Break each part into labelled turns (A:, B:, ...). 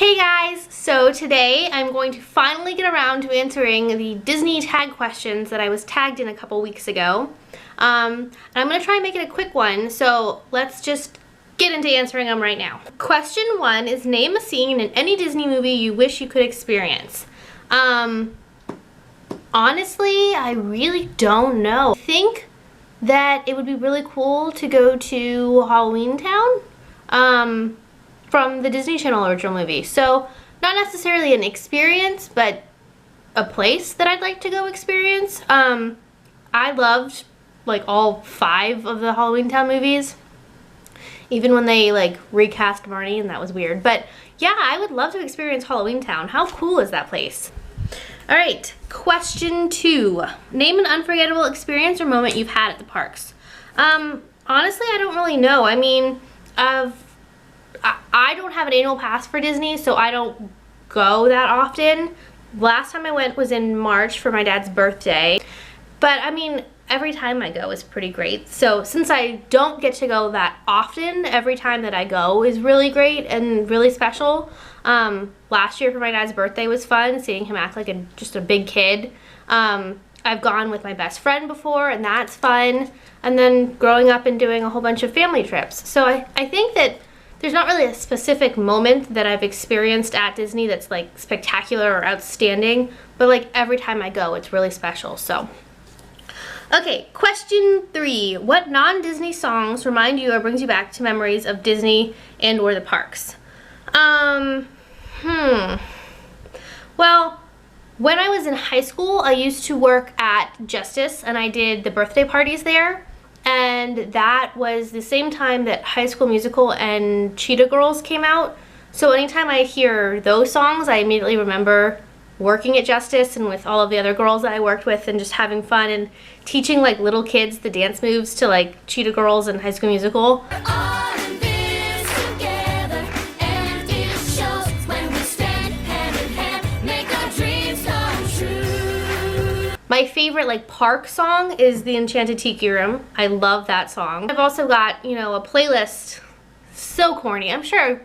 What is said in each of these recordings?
A: Hey guys! So today I'm going to finally get around to answering the Disney tag questions that I was tagged in a couple weeks ago. And I'm going to try and make it a quick one, so let's just get into answering them right now. Question 1 is name a scene in any Disney movie you wish you could experience. Honestly, I really don't know. I think that it would be really cool to go to Halloween Town. From the Disney Channel original movie. So not necessarily an experience, but a place that I'd like to go experience. I loved like all 5 of the Halloween Town movies, even when they like recast Marnie, and that was weird. But yeah, I would love to experience Halloween Town. How cool is that place? All right, question 2. Name an unforgettable experience or moment you've had at the parks. Honestly, I don't really know. I mean, I don't have an annual pass for Disney, so I don't go that often. Last time I went was in March for my dad's birthday. But I mean, every time I go is pretty great. So since I don't get to go that often, every time that I go is really great and really special. Last year for my dad's birthday was fun, seeing him act like just a big kid. I've gone with my best friend before, and that's fun. And then growing up and doing a whole bunch of family trips. So I think that there's not really a specific moment that I've experienced at Disney that's like spectacular or outstanding, but like every time I go, it's really special, so. Okay, question 3. What non-Disney songs remind you or brings you back to memories of Disney and or the parks? Well, when I was in high school, I used to work at Justice and I did the birthday parties there. And that was the same time that High School Musical and Cheetah Girls came out. So anytime I hear those songs, I immediately remember working at Justice and with all of the other girls that I worked with and just having fun and teaching like little kids the dance moves to like Cheetah Girls and High School Musical. My favorite like park song is the Enchanted Tiki Room. I love that song. I've also got, you know, a playlist, so corny. I'm sure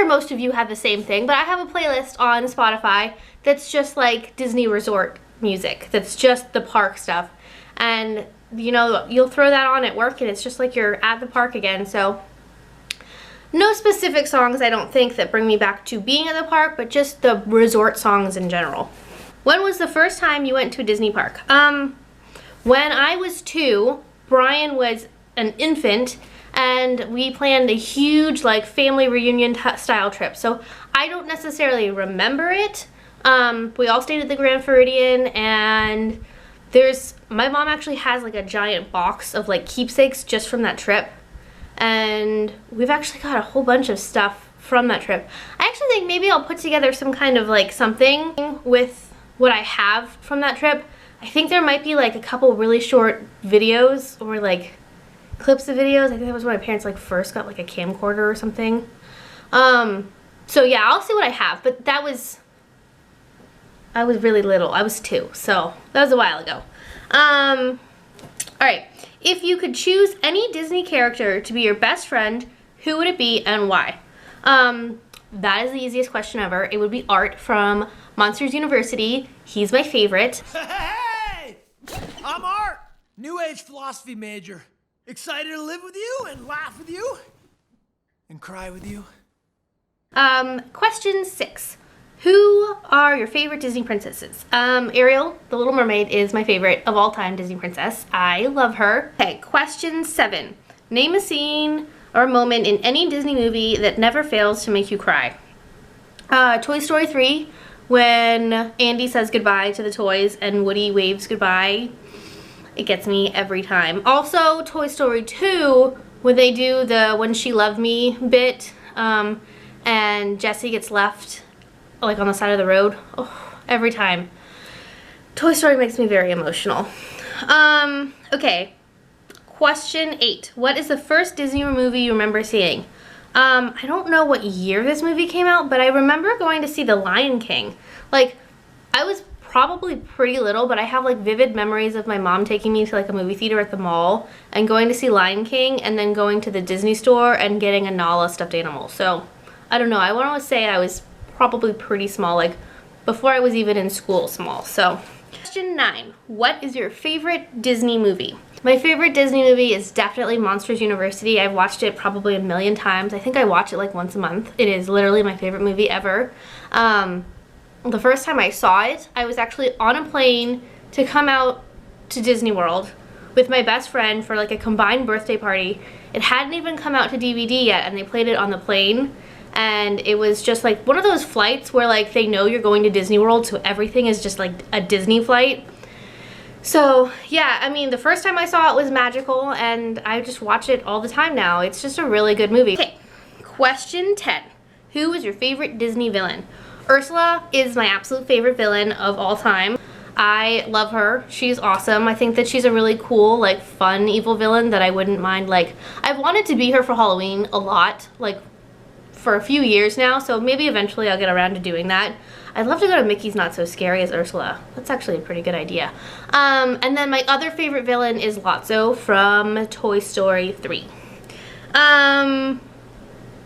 A: most of you have the same thing, but I have a playlist on Spotify that's just like Disney resort music. That's just the park stuff. And you know, you'll throw that on at work and it's just like you're at the park again. So no specific songs, I don't think, that bring me back to being at the park, but just the resort songs in general. When was the first time you went to a Disney park? When I was 2, Brian was an infant, and we planned a huge like family reunion style trip. So I don't necessarily remember it. We all stayed at the Grand Floridian, and my mom actually has like a giant box of like keepsakes just from that trip. And we've actually got a whole bunch of stuff from that trip. I actually think maybe I'll put together some kind of like something with what I have from that trip. I think there might be like a couple really short videos or like clips of videos. I think that was when my parents like first got like a camcorder or something. So yeah, I'll see what I have, but I was really little. I was 2, so that was a while ago. All right, if you could choose any Disney character to be your best friend, who would it be and why? That is the easiest question ever. It would be Art from Monsters University. He's my favorite.
B: Hey! I'm Art, New Age philosophy major. Excited to live with you and laugh with you and cry with you.
A: Question 6. Who are your favorite Disney princesses? Ariel, the Little Mermaid, is my favorite of all time Disney princess. I love her. Okay, question 7. Name a scene or a moment in any Disney movie that never fails to make you cry. Toy Story 3, when Andy says goodbye to the toys and Woody waves goodbye. It gets me every time. Also, Toy Story 2, when they do the When She Loved Me bit, and Jessie gets left like on the side of the road. Oh, every time. Toy Story makes me very emotional. Okay. Question 8. What is the first Disney movie you remember seeing? I don't know what year this movie came out, but I remember going to see The Lion King. Like, I was probably pretty little, but I have like vivid memories of my mom taking me to like a movie theater at the mall and going to see Lion King and then going to the Disney store and getting a Nala stuffed animal. So, I don't know. I want to say I was probably pretty small, like before I was even in school small. So question 9, what is your favorite Disney movie? My favorite Disney movie is definitely Monsters University. I've watched it probably a million times. I think I watch it like once a month. It is literally my favorite movie ever. The first time I saw it, I was actually on a plane to come out to Disney World with my best friend for like a combined birthday party. It hadn't even come out to DVD yet, and they played it on the plane. And it was just like one of those flights where like they know you're going to Disney World, so everything is just like a Disney flight. So yeah, I mean, the first time I saw it was magical, and I just watch it all the time now. It's just a really good movie. Okay, question 10. Who is your favorite Disney villain? Ursula is my absolute favorite villain of all time. I love her. She's awesome. I think that she's a really cool, like, fun evil villain that I wouldn't mind. Like, I've wanted to be her for Halloween a lot, like, for a few years now, so maybe eventually I'll get around to doing that. I'd love to go to Mickey's Not So Scary as Ursula. That's actually a pretty good idea. And then my other favorite villain is Lotso from Toy Story 3.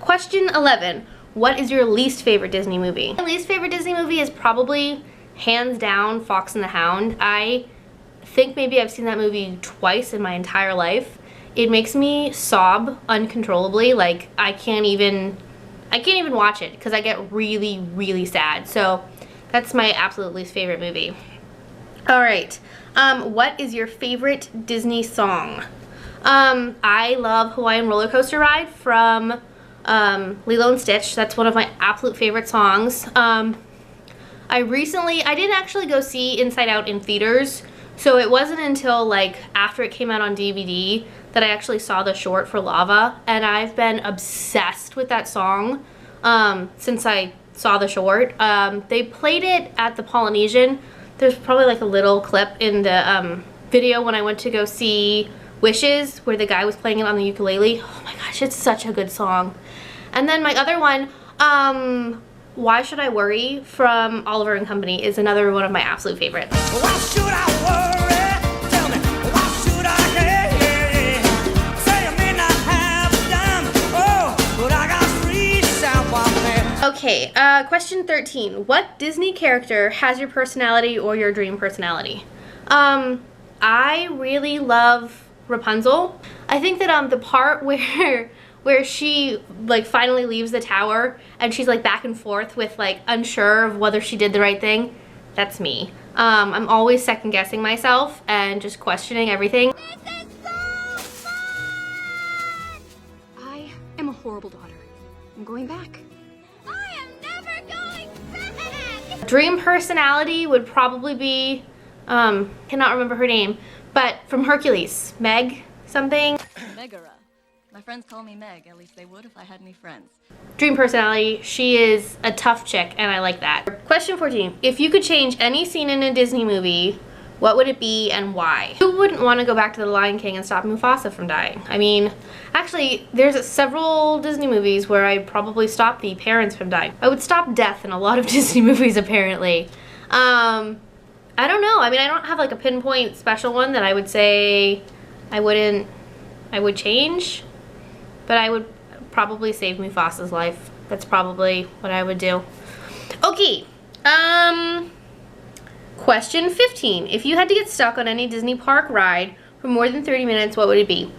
A: Question 11. What is your least favorite Disney movie? My least favorite Disney movie is probably, hands down, Fox and the Hound. I think maybe I've seen that movie twice in my entire life. It makes me sob uncontrollably. Like, I can't even watch it because I get really, really sad. So that's my absolute least favorite movie. All right. What is your favorite Disney song? I love Hawaiian Roller Coaster Ride from Lilo and Stitch. That's one of my absolute favorite songs. I didn't actually go see Inside Out in theaters, so it wasn't until like after it came out on DVD that I actually saw the short for Lava, and I've been obsessed with that song since I saw the short. They played it at the Polynesian. There's probably like a little clip in the video when I went to go see Wishes where the guy was playing it on the ukulele. Oh my gosh, it's such a good song. And then my other one, Why Should I Worry from Oliver and Company is another one of my absolute favorites.
B: Why should I worry? Tell me, why should I care? Say I may not have a dime, oh, but I got free Southwild fare.
A: Okay, question 13. What Disney character has your personality or your dream personality? I really love Rapunzel. I think that the part where she like finally leaves the tower and she's like back and forth with like unsure of whether she did the right thing, that's me. I'm always second guessing myself and just questioning everything.
C: This is so fun! I am a horrible daughter. I'm going back. I am never going back!
A: Dream personality would probably be, cannot remember her name, but from Hercules, Meg something.
D: Megara. My friends call me Meg, at least they would if I had any friends.
A: Dream personality, she is a tough chick and I like that. Question 14, if you could change any scene in a Disney movie, what would it be and why? Who wouldn't want to go back to The Lion King and stop Mufasa from dying? I mean, actually, there's several Disney movies where I'd probably stop the parents from dying. I would stop death in a lot of Disney movies apparently. I don't know, I mean, I don't have like a pinpoint special one that I would say I would change. But I would probably save Mufasa's life. That's probably what I would do. Okay, question 15. If you had to get stuck on any Disney park ride for more than 30 minutes, what would it be?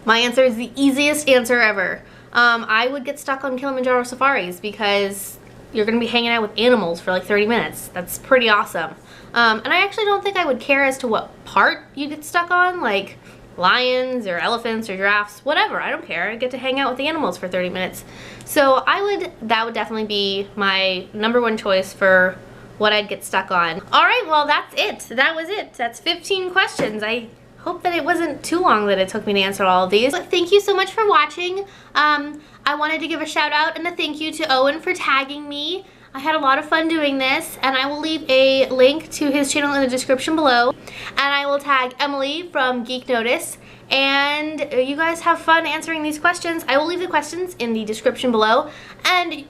A: My answer is the easiest answer ever. I would get stuck on Kilimanjaro Safaris because you're gonna be hanging out with animals for like 30 minutes. That's pretty awesome. And I actually don't think I would care as to what part you get stuck on, like lions or elephants or giraffes, whatever, I don't care. I get to hang out with the animals for 30 minutes. So that would definitely be my #1 choice for what I'd get stuck on. All right, well, that's it. That was it. That's 15 questions. I hope that it wasn't too long that it took me to answer all of these. But thank you so much for watching. I wanted to give a shout out and a thank you to Owen for tagging me. I had a lot of fun doing this, and I will leave a link to his channel in the description below. And I will tag Emily from Geek Notice. And you guys have fun answering these questions. I will leave the questions in the description below. And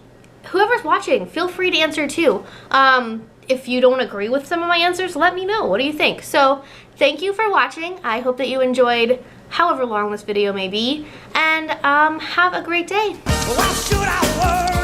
A: whoever's watching, feel free to answer too. If you don't agree with some of my answers, let me know. What do you think? So thank you for watching. I hope that you enjoyed however long this video may be. And have a great day.
B: Why should I worry?